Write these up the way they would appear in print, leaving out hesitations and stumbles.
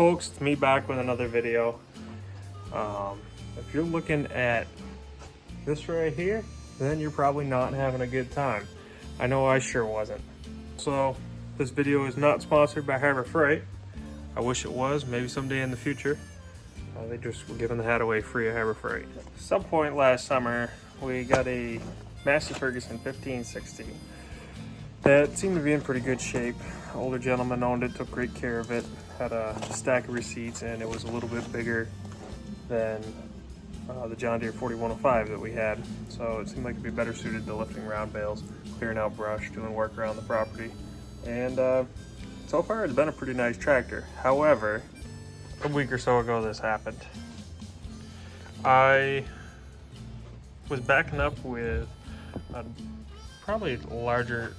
folks, it's me back with another video. If you're looking at this right here, then you're probably not having a good time. I know I sure wasn't. So this video is not sponsored by Harbor Freight. I wish it was, maybe someday in the future. They just were giving the hat away free at Harbor Freight. At some point last summer, we got a Massey Ferguson 1560 that seemed to be in pretty good shape. Older gentleman owned it, took great care of it, had a stack of receipts, and it was a little bit bigger than the John Deere 4105 that we had. So it seemed like it'd be better suited to lifting round bales, clearing out brush, doing work around the property. And so far it's been a pretty nice tractor. However, a week or so ago this happened. I was backing up with a probably larger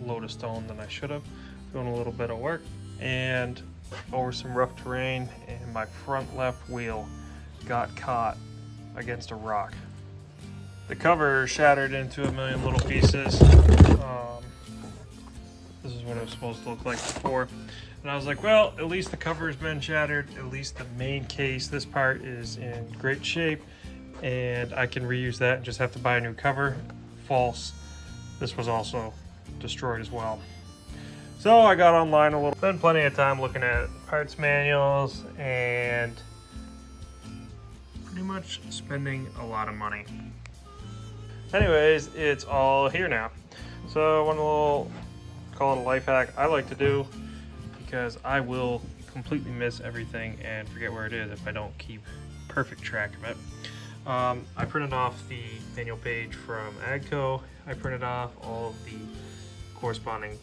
load of stone than I should have, doing a little bit of work, and over some rough terrain, and my front left wheel got caught against a rock. The cover shattered into a million little pieces. This is what it was supposed to look like before. And I was like, well, at least the cover has been shattered. At least the main case, this part is in great shape, and I can reuse that and just have to buy a new cover. False. This was also destroyed as well. So I got online a little, spent plenty of time looking at parts manuals and pretty much spending a lot of money. Anyways, it's all here now. So one little, call it a life hack I like to do, because I will completely miss everything and forget where it is if I don't keep perfect track of it. I printed off the manual page from AGCO. I printed off all of the corresponding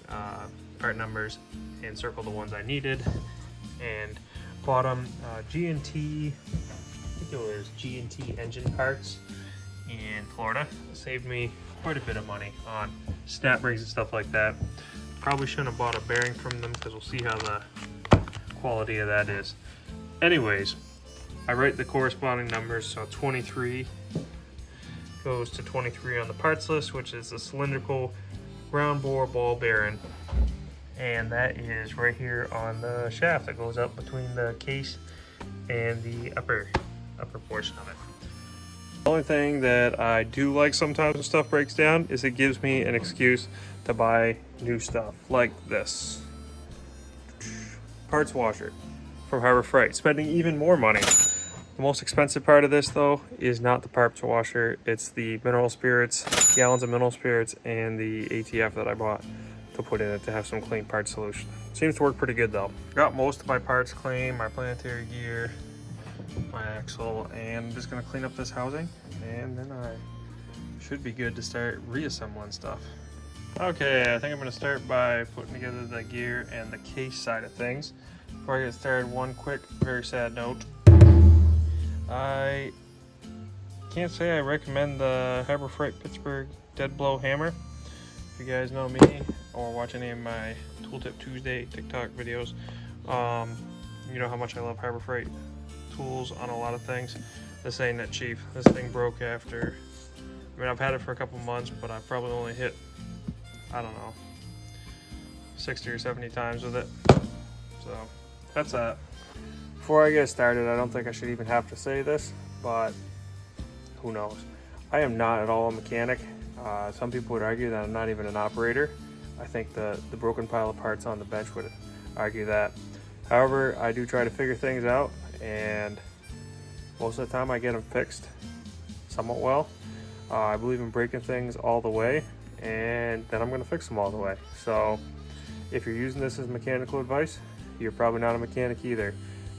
part numbers and circled the ones I needed, and bought them G&T, I think it was G&T engine parts in Florida. It saved me quite a bit of money on snap rings and stuff like that. Probably shouldn't have bought a bearing from them, because we'll see how the quality of that is. Anyways, I write the corresponding numbers, so 23 goes to 23 on the parts list, which is the cylindrical round bore ball bearing, and that is right here on the shaft that goes up between the case and the upper portion of it. The only thing that I do like sometimes when stuff breaks down is it gives me an excuse to buy new stuff, like this parts washer from Harbor Freight, spending even more money. The most expensive part of this, though, is not the parts washer. It's the mineral spirits, gallons of mineral spirits, and the ATF that I bought to put in it to have some clean part solution. Seems to work pretty good, though. Got most of my parts clean, my planetary gear, my axle, and I'm just gonna clean up this housing, and then I should be good to start reassembling stuff. Okay, I think I'm gonna start by putting together the gear and the case side of things. Before I get started, one quick, very sad note. I can't say I recommend the Harbor Freight Pittsburgh Dead Blow Hammer. If you guys know me or watch any of my Tooltip Tuesday TikTok videos, you know how much I love Harbor Freight tools on a lot of things. This ain't that cheap. This thing broke after, I mean, I've had it for a couple months, but I've probably only hit, I don't know, 60 or 70 times with it. So that's that. Before I get started, I don't think I should even have to say this, but who knows? I am not at all a mechanic. Some people would argue that I'm not even an operator. I think the broken pile of parts on the bench would argue that. However, I do try to figure things out, and most of the time I get them fixed somewhat well. I believe in breaking things all the way, and then I'm going to fix them all the way. So if you're using this as mechanical advice, you're probably not a mechanic either,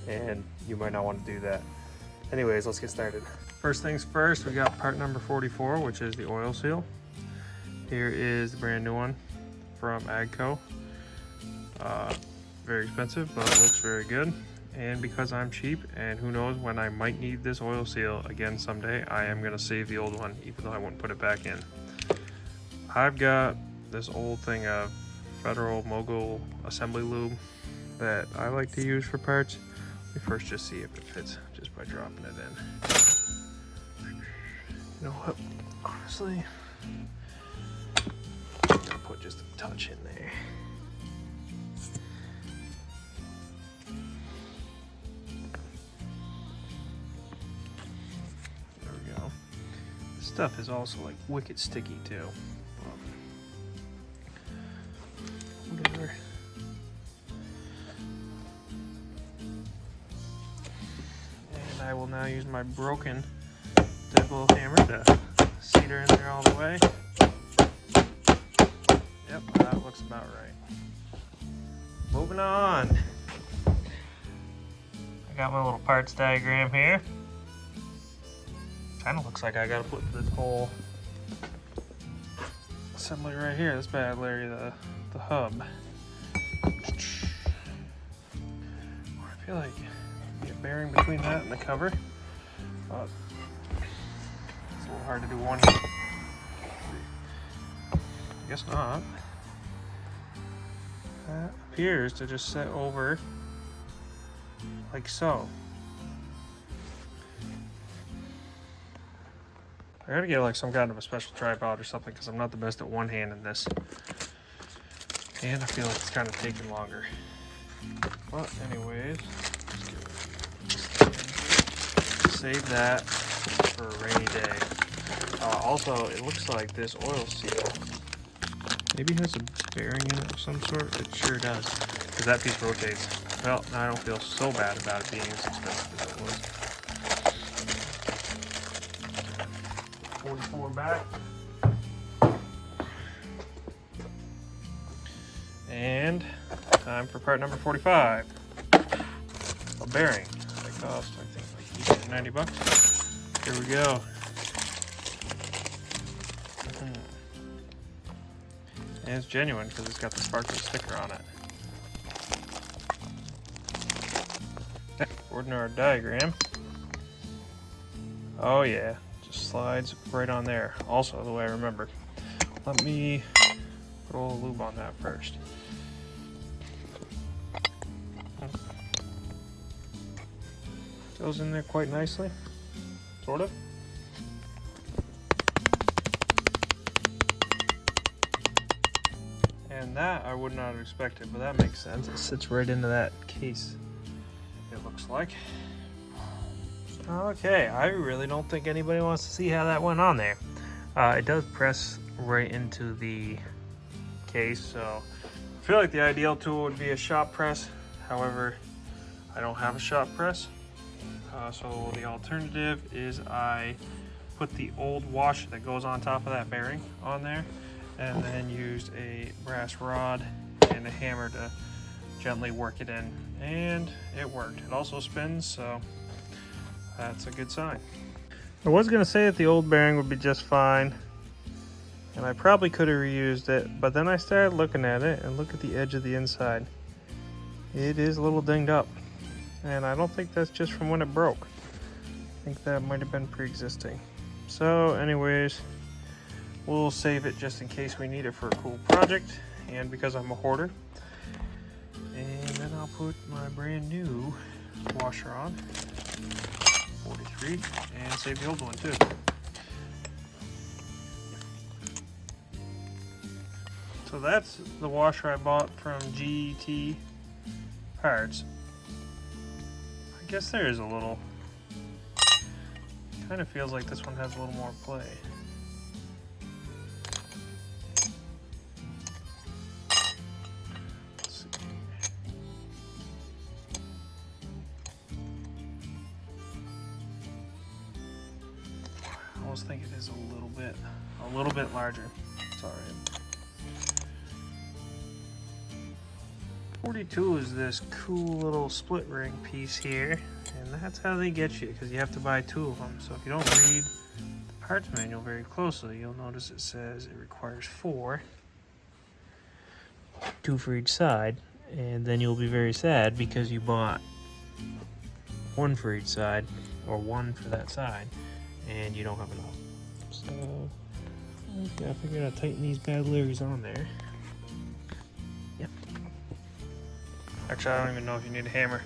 and you might not want to do that. Anyways, let's get started. First things first, we got part number 44, which is the oil seal. Here is the brand new one from AGCO. Very expensive, but it looks very good. And because I'm cheap, and who knows when I might need this oil seal again someday, I am gonna save the old one, even though I wouldn't put it back in. I've got this old thing of Federal Mogul assembly lube that I like to use for parts. Let me first just see if it fits just by dropping it in. You know what, honestly, I'll put just a touch in there. stuff is also like wicked sticky too. Whatever. And I will now use my broken dead blow hammer to seat her in there all the way. Yep, that looks about right. Moving on. I got my little parts diagram here. Kind of looks like I gotta put this whole assembly right here, this bad Larry, the hub. I feel like be a bearing between that and the cover, but it's a little hard to do one. I guess not. That appears to just sit over like so. I gotta get like some kind of a special tripod or something because I'm not the best at one-handing this. And I feel like it's kind of taking longer. But anyways, save that for a rainy day. Also, it looks like this oil seal maybe has a bearing in it of some sort. It sure does, because that piece rotates. Well, I don't feel so bad about it being as expensive as it was. 44 back. And time for part number 45. A bearing. That cost, I think, like 90 bucks. Here we go. And it's genuine because it's got the sparkly sticker on it. According to our diagram. Oh yeah, just slides right on there. Also, the way I remember. Let me put a little lube on that first. Goes in there quite nicely, sort of. And that I would not have expected, but that makes sense. It sits right into that case, it looks like. Okay, I really don't think anybody wants to see how that went on there. It does press right into the case, so I feel like the ideal tool would be a shop press. However, I don't have a shop press. So the alternative is I put the old washer that goes on top of that bearing on there, and then used a brass rod and a hammer to gently work it in, and it worked. It also spins, so that's a good sign. I was gonna say that the old bearing would be just fine, and I probably could have reused it, but then I started looking at it and look at the edge of the inside. It is a little dinged up, and I don't think that's just from when it broke. I think that might have been pre-existing. So anyways, we'll save it just in case we need it for a cool project, and because I'm a hoarder. And then I'll put my brand new washer on, 43, and save the old one too. So that's the washer I bought from GT Parts. I guess there is a little, kind of feels like this one has a little more play. Let's see. I almost think it is a little bit larger. It's all right. 42 is this cool little split ring piece here, and that's how they get you, because you have to buy two of them. So if you don't read the parts manual very closely, you'll notice it says it requires 4, 2 for each side, and then you'll be very sad because you bought 1 for each side, or 1 for that side, and you don't have enough. So I figured I'd tighten these bad Larrys on there. Yep. Actually, I don't even know if you need a hammer.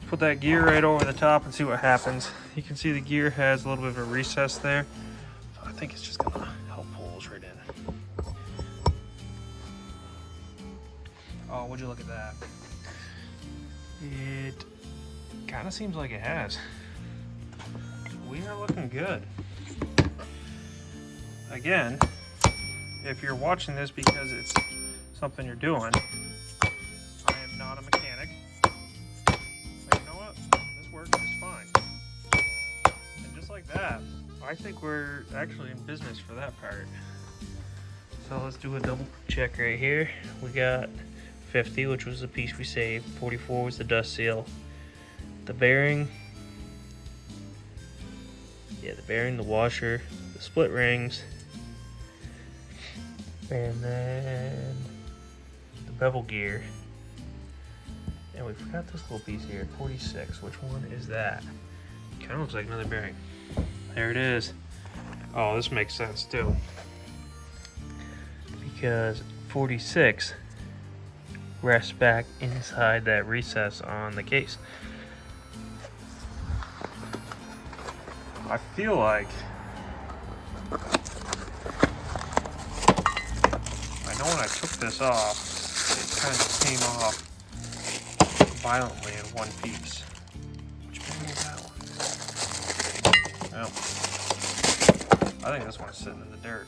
Put that gear right over the top and see what happens. You can see the gear has a little bit of a recess there. So I think it's just gonna help pull those right in. Oh, would you look at that? It kind of seems like it has. We are looking good. again, if you're watching this because it's something you're doing, I am not a mechanic. But you know what? This works just fine. And just like that, I think we're actually in business for that part. So let's do a double check right here. We got 50, which was the piece we saved. 44 was the dust seal. The bearing. Yeah, the bearing, the washer, the split rings. And then the bevel gear. And we forgot this little piece here, 46. Which one is that? Kind of looks like another bearing. There it is. Oh, this makes sense too. Because 46 rests back inside that recess on the case. I feel like I know when I took this off, it kind of came off violently in one piece. Which one is that one? Well, I think this one's sitting in the dirt,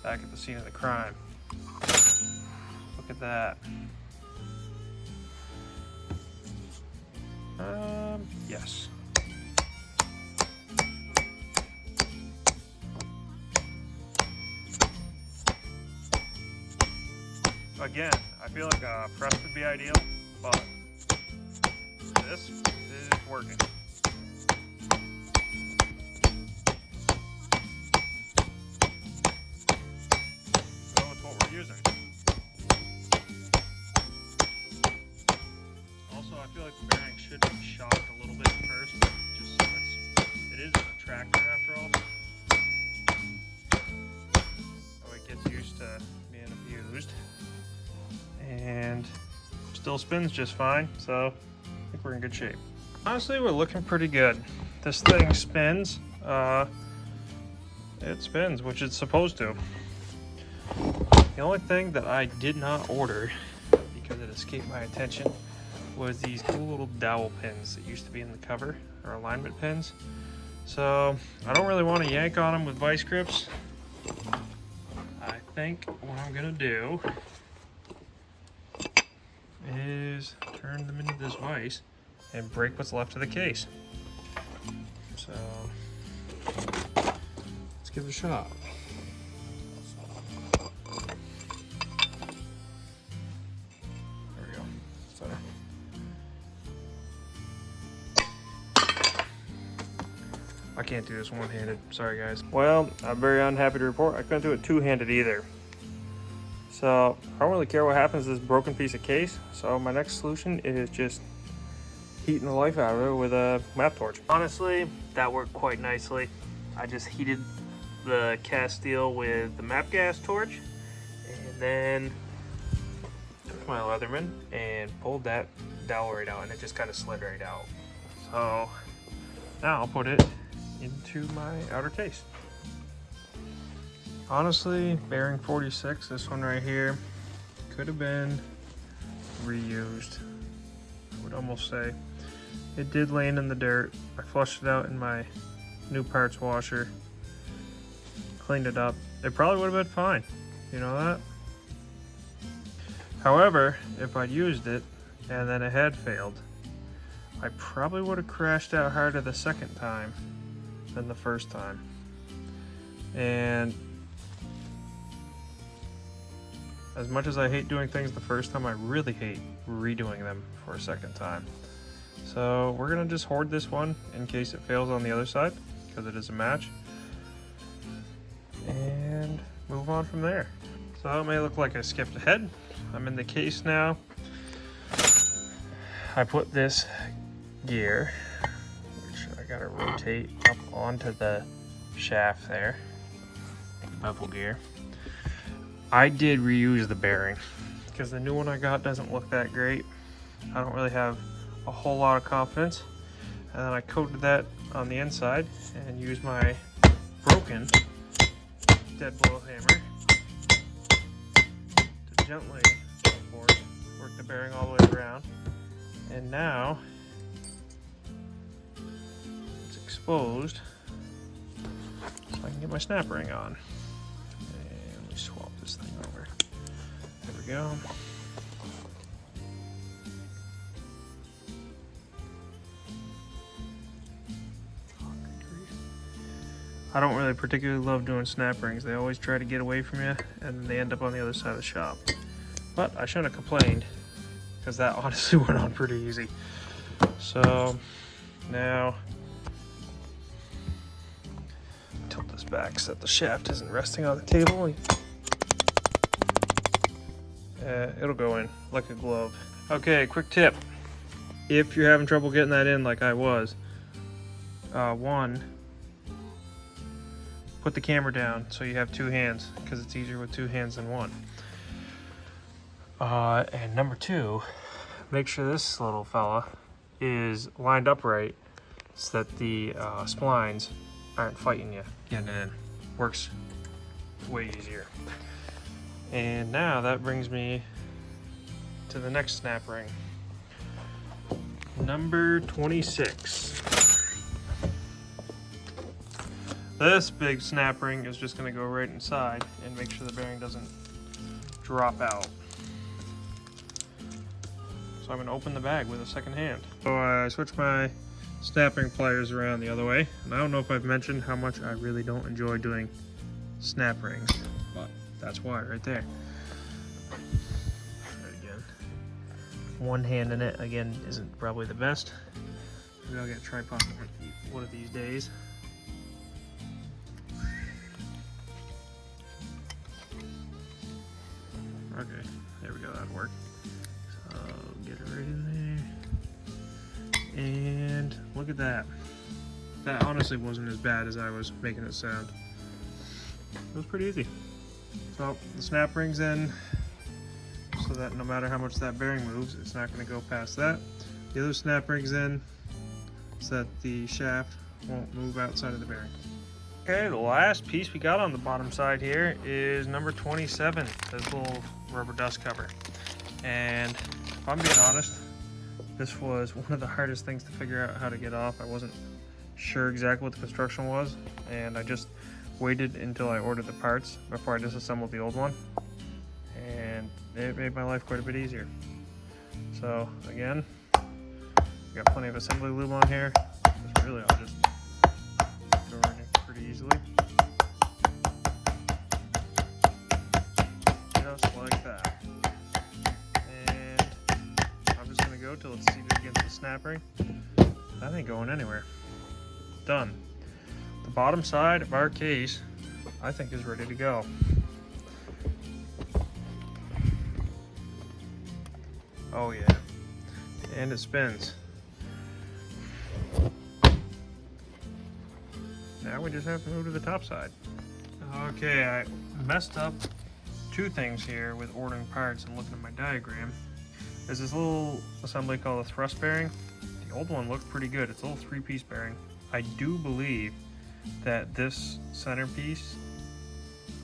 back at the scene of the crime. Look at that. Yes. Again, I feel like a press would be ideal, but this is working. So it's what we're using. Also, I feel like the bearing should be shocked a little bit first, just so it is a tractor after all. So it gets used to being abused. And still spins just fine, so I think we're in good shape. Honestly, we're looking pretty good. This thing spins. It spins, which it's supposed to. The only thing that I did not order, because it escaped my attention, was these cool little dowel pins that used to be in the cover, or alignment pins. So I don't really want to yank on them with vice grips. I think what I'm gonna do is turn them into this vise and break what's left of the case. So let's give it a shot. There we go. That's better. I can't do this one-handed. Sorry, guys. Well, I'm very unhappy to report I couldn't do it two-handed either. So I don't really care what happens to this broken piece of case. So my next solution is just heating the life out of it with a map torch. Honestly, that worked quite nicely. I just heated the cast steel with the map gas torch, and then took my Leatherman and pulled that dowel right out, and it just kind of slid right out. So now I'll put it into my outer case. Honestly, bearing 46, this one right here, could have been reused, I would almost say. It did land in the dirt. I flushed it out in my new parts washer, cleaned it up. It probably would have been fine, you know that? However, if I'd used it and then it had failed, I probably would have crashed out harder the second time than the first time. And as much as I hate doing things the first time, I really hate redoing them for a second time. So we're gonna just hoard this one in case it fails on the other side, because it is a match, and move on from there. So it may look like I skipped ahead. I'm in the case now. I put this gear, which I gotta rotate up onto the shaft there, bevel gear. I did reuse the bearing because the new one I got doesn't look that great. I don't really have a whole lot of confidence. And then I coated that on the inside and used my broken dead blow hammer to gently, of course, work the bearing all the way around. And now it's exposed so I can get my snap ring on. we go. I don't really particularly love doing snap rings. They always try to get away from you and they end up on the other side of the shop. But I shouldn't have complained because that honestly went on pretty easy. So now tilt this back so that the shaft isn't resting on the table. It'll go in like a glove. Okay, quick tip. If you're having trouble getting that in like I was, one, put the camera down so you have two hands because it's easier with two hands than one. And number two, make sure this little fella is lined up right so that the splines aren't fighting you getting it in. Works way easier. And now that brings me to the next snap ring. Number 26. This big snap ring is just going to go right inside and make sure the bearing doesn't drop out. So I'm going to open the bag with a second hand. So I switched my snap ring pliers around the other way. And I don't know if I've mentioned how much I really don't enjoy doing snap rings, but that's why right there. Try it again. One hand in it, again, isn't probably the best. Maybe I'll get a tripod one of these days. Okay, there we go, that'll work. So get it right in there. And look at that. That honestly wasn't as bad as I was making it sound. It was pretty easy. So the snap ring's in so that no matter how much that bearing moves, it's not going to go past that. The other snap ring's in so that the shaft won't move outside of the bearing. Okay, the last piece we got on the bottom side here is number 27, this little rubber dust cover. And if I'm being honest, this was one of the hardest things to figure out how to get off. I wasn't sure exactly what the construction was, and I just waited until I ordered the parts before I disassembled the old one. And it made my life quite a bit easier. So again, got plenty of assembly lube on here. Really, I'll just go in it pretty easily. Just like that. And I'm just gonna go till it's seated against the snap ring. That ain't going anywhere. Done. The bottom side of our case, I think, is ready to go. Oh yeah. And it spins. Now we just have to move to the top side. Okay, I messed up two things here with ordering parts and looking at my diagram. There's this little assembly called a thrust bearing. The old one looked pretty good. It's a little three-piece bearing. I do believe that this centerpiece,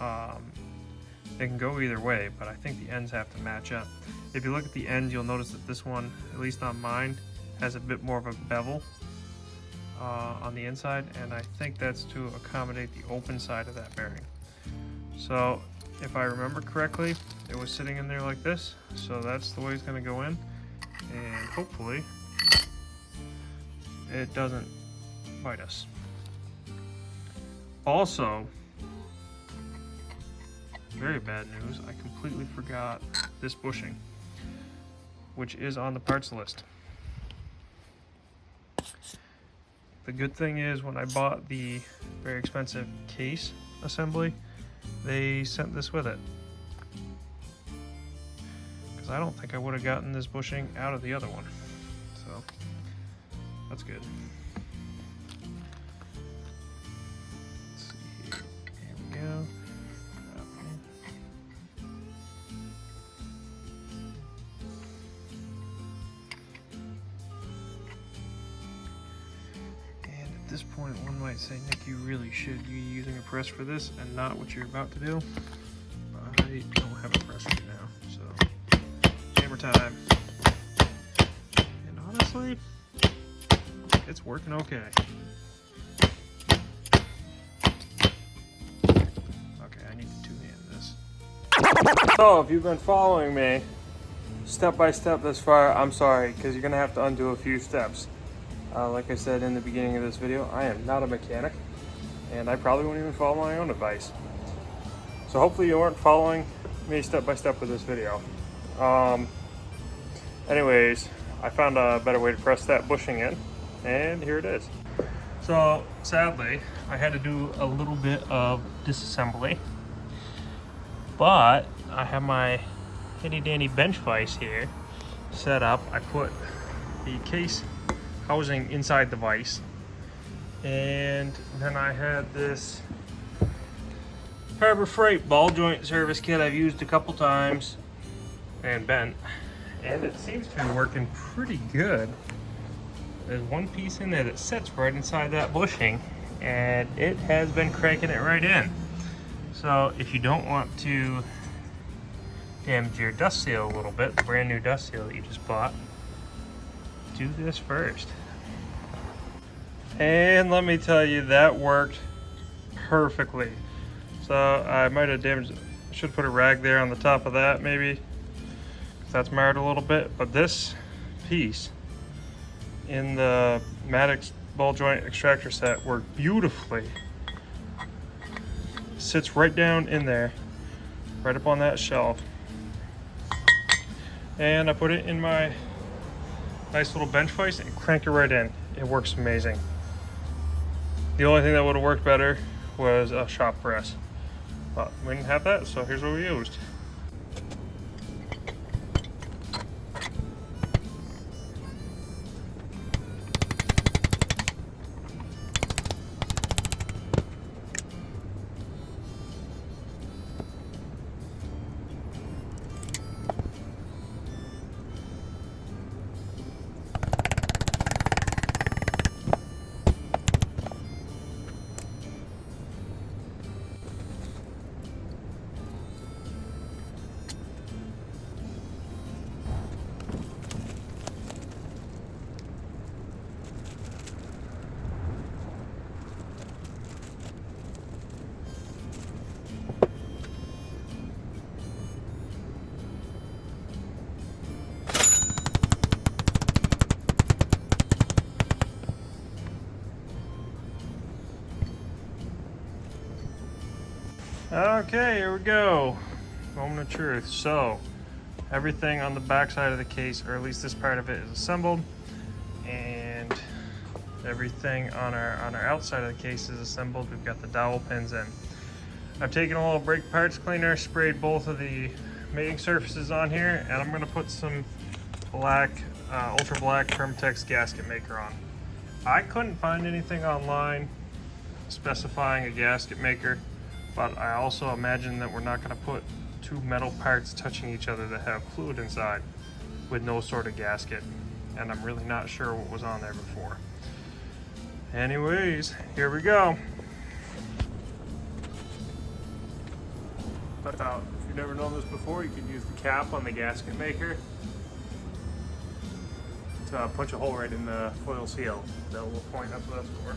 it can go either way, but I think the ends have to match up. If you look at the ends, you'll notice that this one, at least on mine, has a bit more of a bevel on the inside, and I think that's to accommodate the open side of that bearing. So if I remember correctly, it was sitting in there like this, so that's the way it's going to go in, and hopefully it doesn't bite us. Also, very bad news, I completely forgot this bushing, which is on the parts list. The good thing is, when I bought the very expensive case assembly, they sent this with it. Because I don't think I would have gotten this bushing out of the other one. So, that's good. Let's see here. Here we go. At this point, one might say, Nick, you really should be using a press for this and not what you're about to do. I don't have a press right now, so hammer time. And honestly, it's working okay. Okay, I need to two-hand this. So if you've been following me step by step this far, I'm sorry, because you're gonna have to undo a few steps. Like I said in the beginning of this video, I am not a mechanic, and I probably won't even follow my own advice. So hopefully you weren't following me step by step with this video. Anyways, I found a better way to press that bushing in, and here it is. So sadly, I had to do a little bit of disassembly, but I have my handy dandy bench vise here set up. I put the case housing inside the vise, and then I had this Harbor Freight ball joint service kit I've used a couple times and bent, and it seems to be working pretty good. There's one piece in there that sits right inside that bushing, and it has been cranking it right in. So if you don't want to damage your dust seal a little bit, the brand new dust seal that you just bought, do this first. And let me tell you, that worked perfectly. So I might have damaged it. I should put a rag there on the top of that maybe, because that's marred a little bit. But this piece in the Maddox ball joint extractor set worked beautifully. Sits right down in there, right up on that shelf. And I put it in my nice little bench vise and crank it right in. It works amazing. The only thing that would have worked better was a shop press, but we didn't have that, so here's what we used. Okay, here we go. Moment of truth. So, everything on the back side of the case, or at least this part of it, is assembled, and everything on our outside of the case is assembled. We've got the dowel pins in. I've taken a little brake parts cleaner, sprayed both of the mating surfaces on here, and I'm going to put some black, ultra black Permatex gasket maker on. I couldn't find anything online specifying a gasket maker, but I also imagine that we're not going to put two metal parts touching each other that have fluid inside with no sort of gasket, and I'm really not sure what was on there before. Anyways, here we go. But if you've never known this before, you can use the cap on the gasket maker to punch a hole right in the foil seal. That little point, that's what that's for.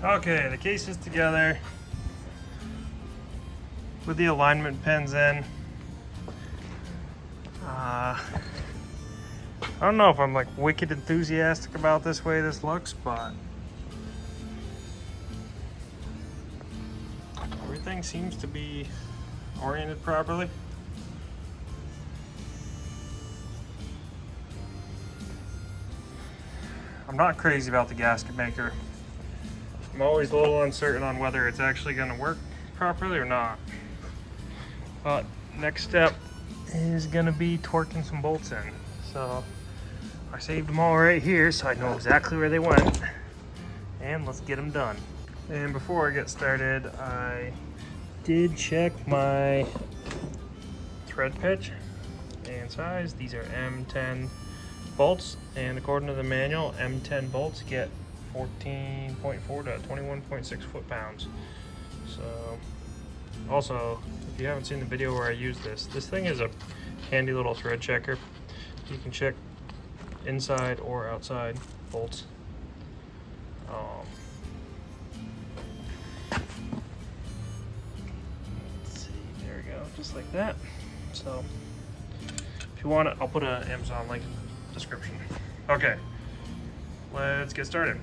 Okay, the case is together with the alignment pins in. I don't know if I'm like wicked enthusiastic about this way this looks, but everything seems to be oriented properly. I'm not crazy about the gasket maker. I'm always a little uncertain on whether it's actually going to work properly or not. But next step is going to be torquing some bolts in. So I saved them all right here so I know exactly where they went. And let's get them done. And before I get started, I did check my thread pitch and size. These are M10 bolts, and according to the manual, M10 bolts get 14.4 to 21.6 foot-pounds. So, also, if you haven't seen the video where I use this thing is a handy little thread checker. You can check inside or outside bolts. Let's see, there we go, just like that. So, if you want it, I'll put an Amazon link in the description. Okay, let's get started.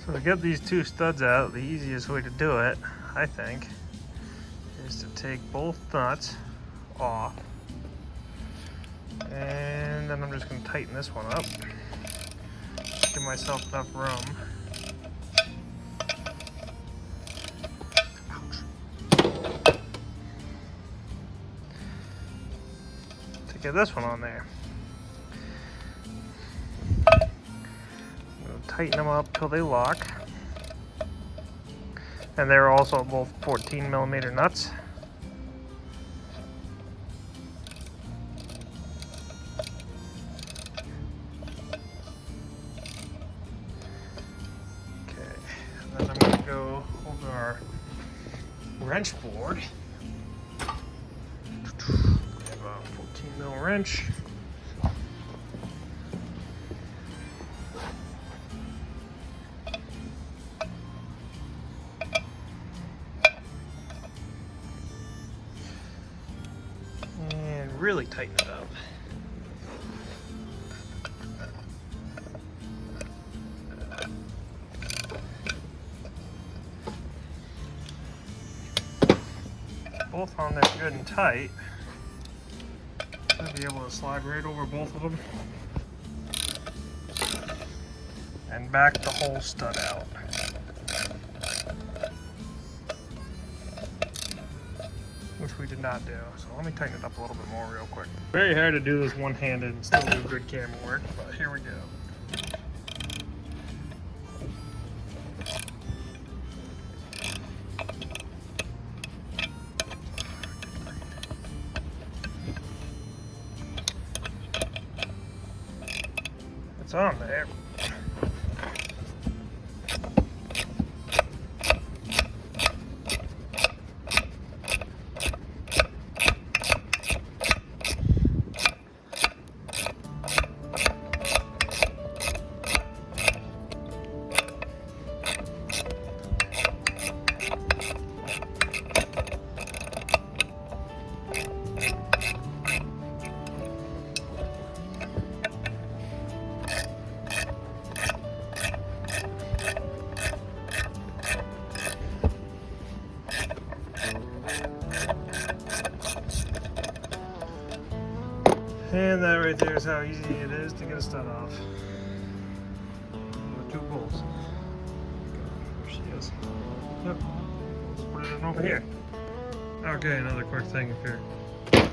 So to get these two studs out, the easiest way to do it, I think, is to take both nuts off. And then I'm just going to tighten this one up. Give myself enough room. Ouch. To get this one on there. Tighten them up till they lock, and they're also both 14mm nuts. Okay, and then I'm going to go over our wrench board. We have a 14mm wrench. Really tighten it up. Both on there good and tight. I'll be able to slide right over both of them and back the whole stud out. Which we did not do. So let me tighten it up a little bit more real quick. Very hard to do this one-handed and still do good camera work, but here we go. It's on there. And that right there is how easy it is to get a stud off. With two bolts. There she is. Yep. Let's put it in over here. Okay, another quick thing, if you're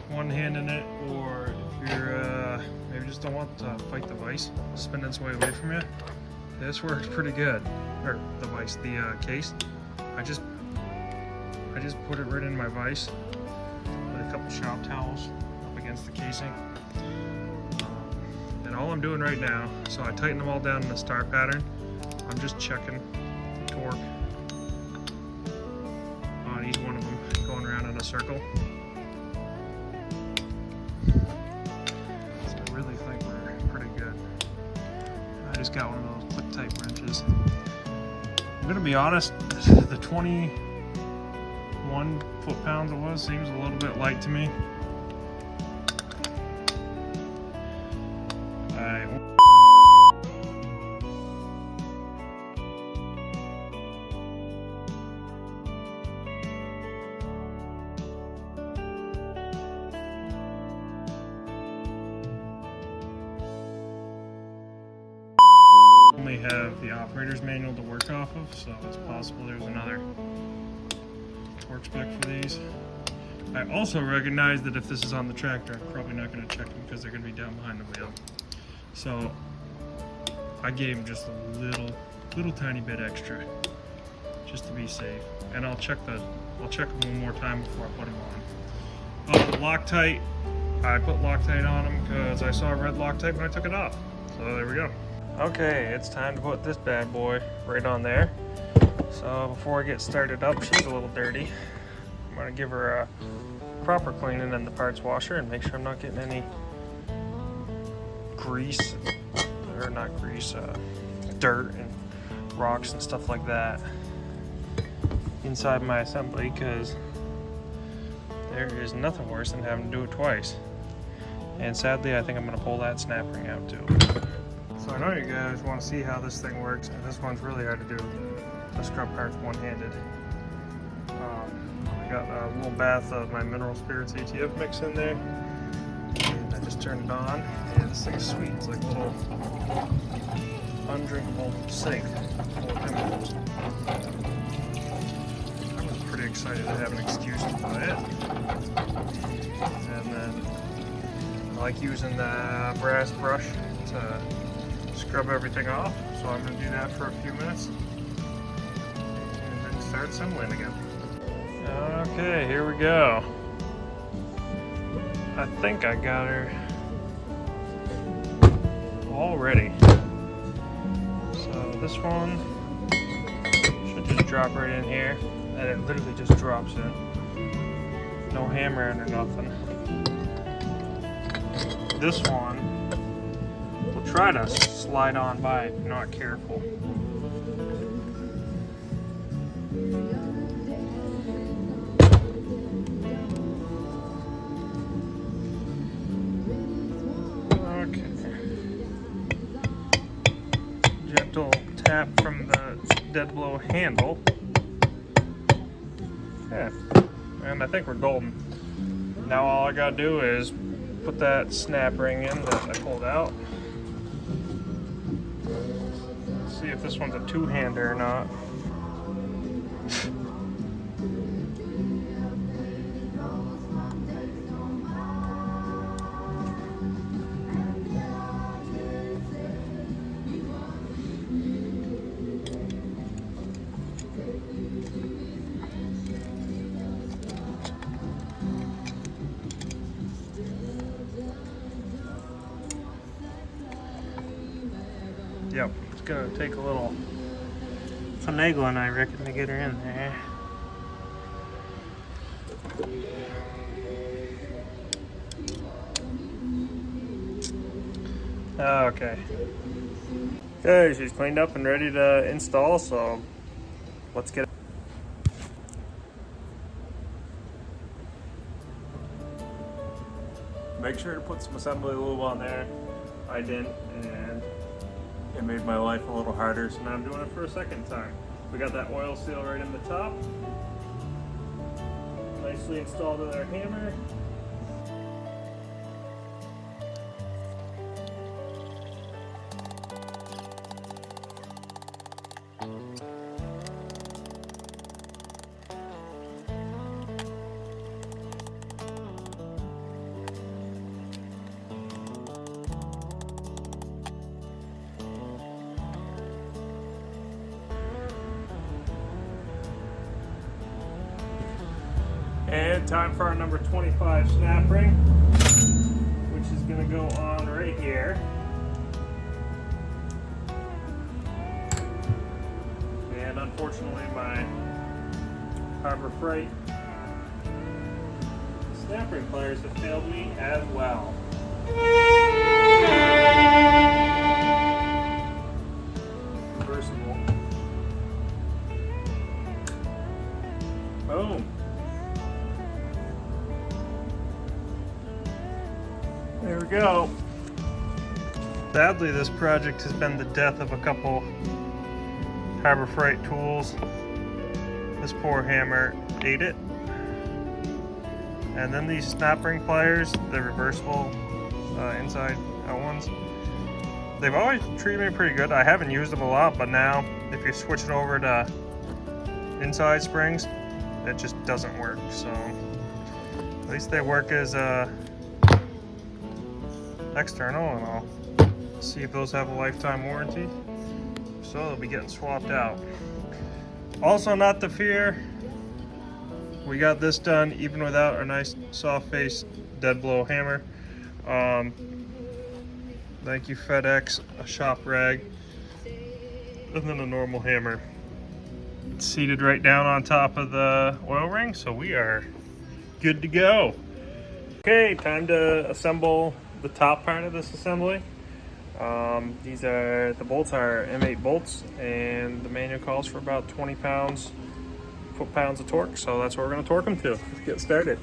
one-handing it, or if you're maybe just don't want to fight the vise, spin its way away from you, this works pretty good. Or the vise, the case. I just put it right in my vise with a couple shop towels up against the casing. And all I'm doing right now, so I tighten them all down in the star pattern. I'm just checking torque on each one of them, going around in a circle. So I really think we're pretty good. I just got one of those quick type wrenches. I'm gonna be honest, the 21 foot-pounds it was seems a little bit light to me. Only have the operator's manual to work off of, so it's possible there's another torque spec for these. I also recognize that if this is on the tractor, I'm probably not going to check them because they're going to be down behind the wheel. So I gave them just a little tiny bit extra, just to be safe. And I'll check them one more time before I put them on. Loctite, I put Loctite on them because I saw red Loctite when I took it off. So there we go. Okay, it's time to put this bad boy right on there. So before I get started up, she's a little dirty. I'm gonna give her a proper cleaning in the parts washer and make sure I'm not getting any grease, or not grease, dirt and rocks and stuff like that inside my assembly, because there is nothing worse than having to do it twice. And sadly, I think I'm gonna pull that snap ring out too. So I know you guys want to see how this thing works, and this one's really hard to do. The scrub parts one-handed. I got a little bath of my mineral spirits ATF mix in there, and I just turned it on, and this thing's sweet. It's like a little undrinkable sink full of chemicals. I was pretty excited to have an excuse to buy it. And then I like using the brass brush to scrub everything off, so I'm going to do that for a few minutes and then start assembling again. Okay, here we go. I think I got her all ready. So this one should just drop right in here, and it literally just drops in. No hammering or nothing. This one will try to slide on by if you're not careful. Okay. Gentle tap from the dead blow handle. Yeah, and I think we're golden. Now all I gotta do is put that snap ring in that I pulled out. See if this one's a two-hander or not. Yep, it's gonna take a little finagling, I reckon, to get her in there. Okay. Okay, she's cleaned up and ready to install, so let's get it. Make sure to put some assembly lube on there. I didn't, and it made my life a little harder, so now I'm doing it for a second time. We got that oil seal right in the top. Nicely installed with our hammer. And time for our number 25 snap ring. go on right here. And unfortunately my Harbor Freight snap ring pliers have failed me as well. Reversible. Boom. There we go. Sadly, this project has been the death of a couple Harbor Freight tools. This poor hammer ate it. And then these snap ring pliers, the reversible inside out ones, they've always treated me pretty good. I haven't used them a lot, but now if you're switching over to inside springs, it just doesn't work. So at least they work as external, and I'll see if those have a lifetime warranty. So they'll be getting swapped out. Also, not to fear, we got this done even without our nice soft face dead blow hammer. Thank you FedEx, a shop rag, and then a normal hammer. It's seated right down on top of the oil ring, so we are good to go. Okay, time to assemble the top part of this assembly. The bolts are M8 bolts, and the manual calls for about 20 foot-pounds of torque, so that's what we're going to torque them to. Let's get started.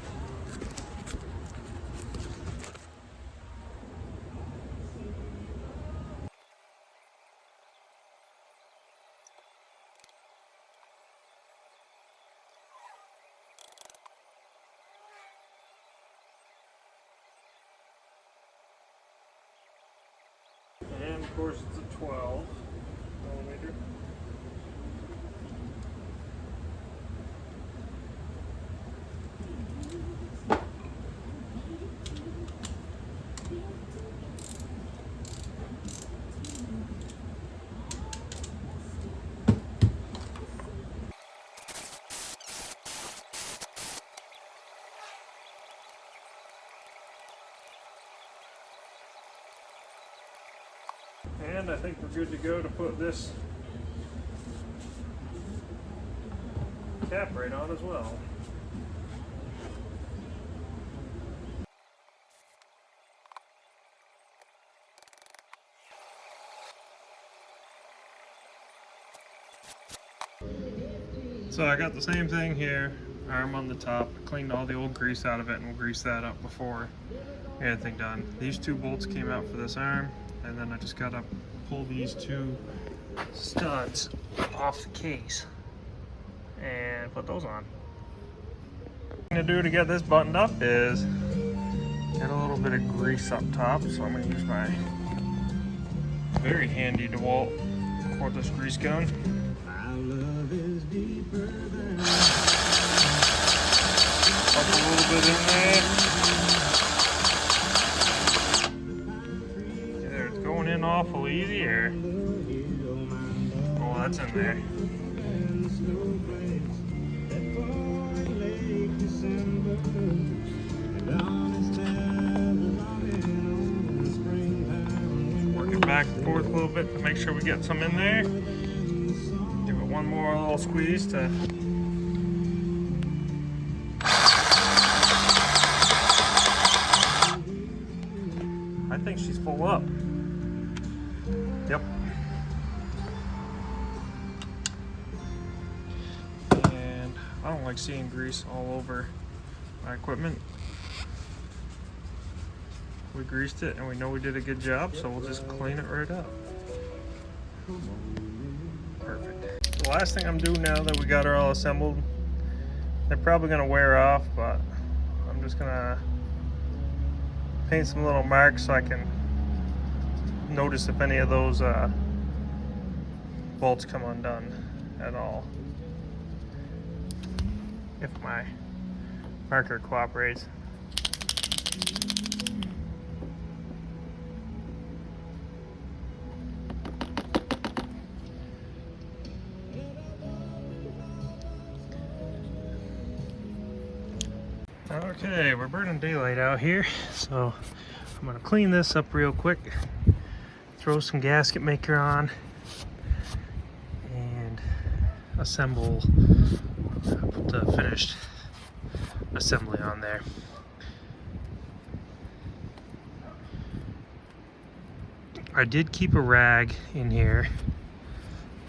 And of course it's a 12 millimeter. And I think we're good to go to put this cap right on as well. So I got the same thing here, arm on the top, cleaned all the old grease out of it, and we'll grease that up before anything done. These two bolts came out for this arm, and then I just gotta pull these two studs off the case and put those on. What I'm gonna do to get this buttoned up is get a little bit of grease up top, so I'm gonna use my very handy DeWalt cordless grease gun. Put a little bit in there. Either it's going in awful easy, or oh, that's in there. Work it back and forth a little bit to make sure we get some in there. Give it one more little squeeze to I think she's full up. Yep. And I don't like seeing grease all over my equipment. We greased it and we know we did a good job, so we'll just clean it right up. Perfect. The last thing I'm doing now that we got her all assembled, they're probably gonna wear off, but I'm just gonna paint some little marks so I can notice if any of those bolts come undone at all. If my marker cooperates. Okay, we're burning daylight out here, so I'm gonna clean this up real quick, throw some gasket maker on, and assemble, put the finished assembly on there. I did keep a rag in here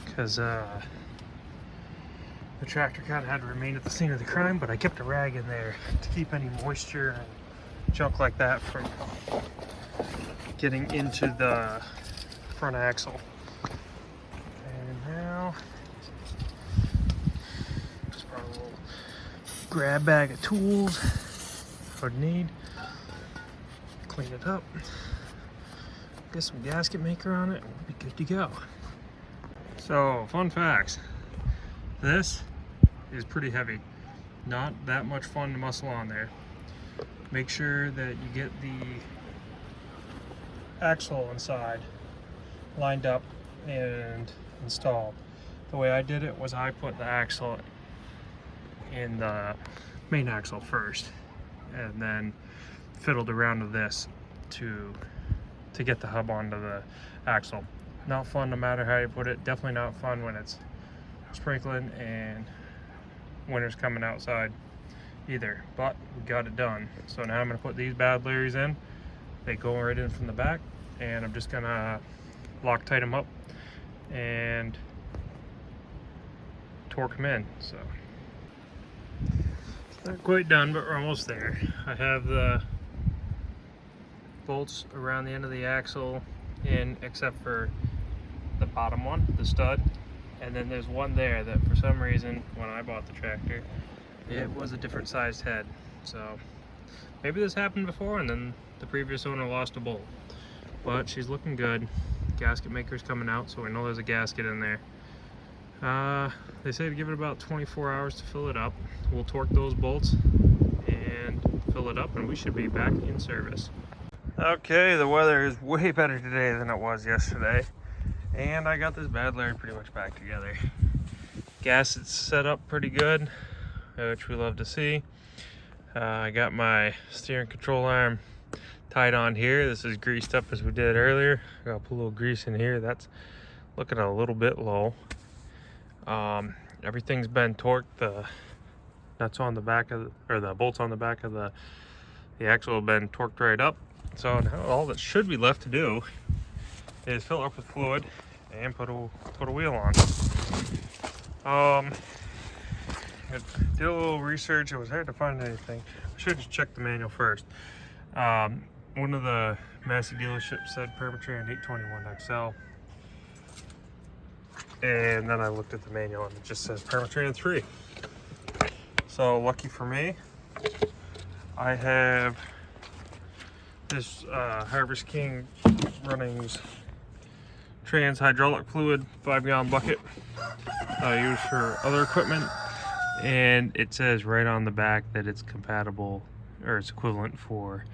because the tractor kind of had to remain at the scene of the crime, but I kept a rag in there to keep any moisture and junk like that from getting into the front axle. And now, just brought a little grab bag of tools I would need. Clean it up, get some gasket maker on it, and we'll be good to go. So, fun facts. This is pretty heavy. Not that much fun to muscle on there. Make sure that you get the axle inside lined up and installed. The way I did it was I put the axle in the main axle first and then fiddled around with this to get the hub onto the axle. Not fun no matter how you put it. Definitely not fun when it's sprinkling and winter's coming outside either, but we got it done. So now I'm going to put these bad Larrys in. They go right in from the back, and I'm just going to Loctite them up and torque them in. So it's not quite done, but we're almost there. I have the bolts around the end of the axle in, except for the bottom one, the stud, and then there's one there that for some reason when I bought the tractor it was a different sized head. So maybe this happened before and then the previous owner lost a bolt, but she's looking good. Gasket maker's coming out, so we know there's a gasket in there. They say to give it about 24 hours to fill it up. We'll torque those bolts and fill it up, and we should be back in service. Okay, the weather is way better today than it was yesterday, and I got this bad Larry pretty much back together. Gas is set up pretty good, which we love to see. I got my steering control arm tied on here. This is greased up as we did earlier. I gotta put a little grease in here. That's looking a little bit low. Everything's been torqued. The nuts on the back of the bolts on the back of the axle have been torqued right up. So now all that should be left to do is fill up with fluid and put a wheel on. I did a little research. It was hard to find anything. I should have checked the manual first. One of the Massey dealerships said Permatran 821XL, and then I looked at the manual and it just says Permatran 3. So lucky for me, I have this Harvest King Runnings Trans hydraulic fluid 5-gallon bucket I use for other equipment, and it says right on the back that it's compatible, or it's equivalent for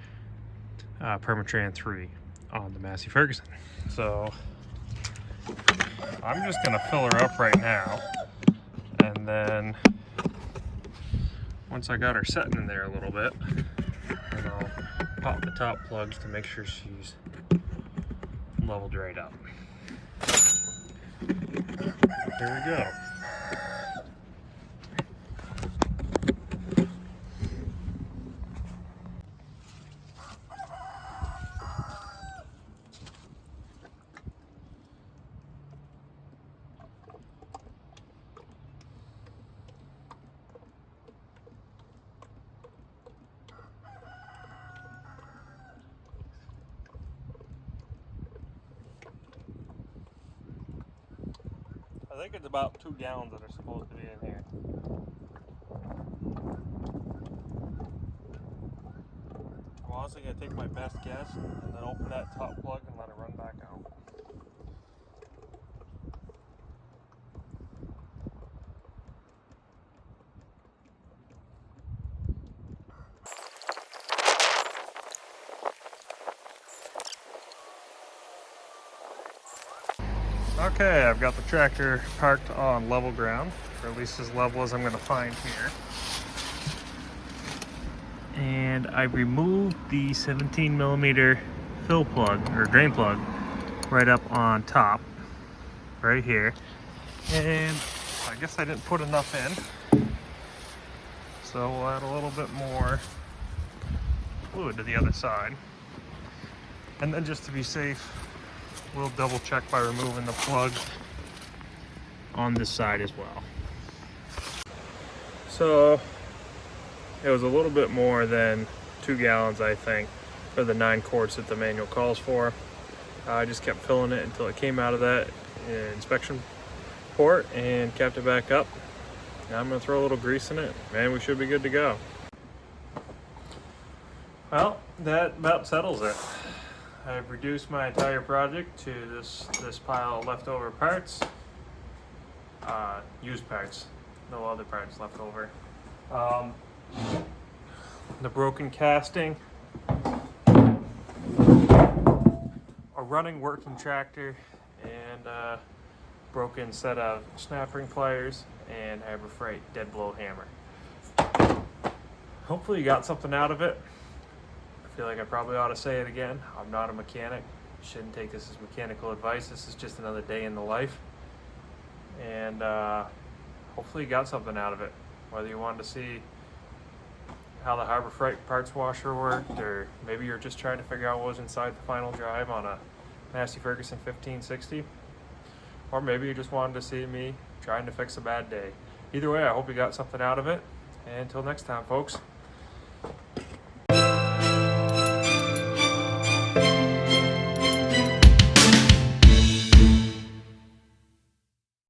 Permatran 3 on the Massey Ferguson. So I'm just gonna fill her up right now, and then once I got her setting in there a little bit, then I'll pop the top plugs to make sure she's leveled right up. Here we go. I think it's about 2 gallons that are supposed to be in here. I'm honestly going to take my best guess and then open that top plug and let it run back out. Okay, I've got the tractor parked on level ground, or at least as level as I'm going to find here. and I removed the 17 millimeter fill plug or drain plug right up on top, right here. And I guess I didn't put enough in, so we'll add a little bit more fluid to the other side. And then just to be safe, we'll double check by removing the plug on this side as well. So it was a little bit more than 2 gallons, I think, for the 9 quarts that the manual calls for. I just kept filling it until it came out of that inspection port and kept it back up. Now I'm gonna throw a little grease in it, and we should be good to go. Well, that about settles it. I've reduced my entire project to this pile of leftover parts, used parts, no other parts left over. The broken casting, a running working tractor, and a broken set of snap ring pliers and Harbor Freight dead blow hammer. Hopefully you got something out of it. I feel like I probably ought to say it again. I'm not a mechanic. You shouldn't take this as mechanical advice. This is just another day in the life. And hopefully you got something out of it. Whether you wanted to see how the Harbor Freight parts washer worked, or maybe you're just trying to figure out what was inside the final drive on a Massey Ferguson 1560. Or maybe you just wanted to see me trying to fix a bad day. Either way, I hope you got something out of it. And until next time, folks.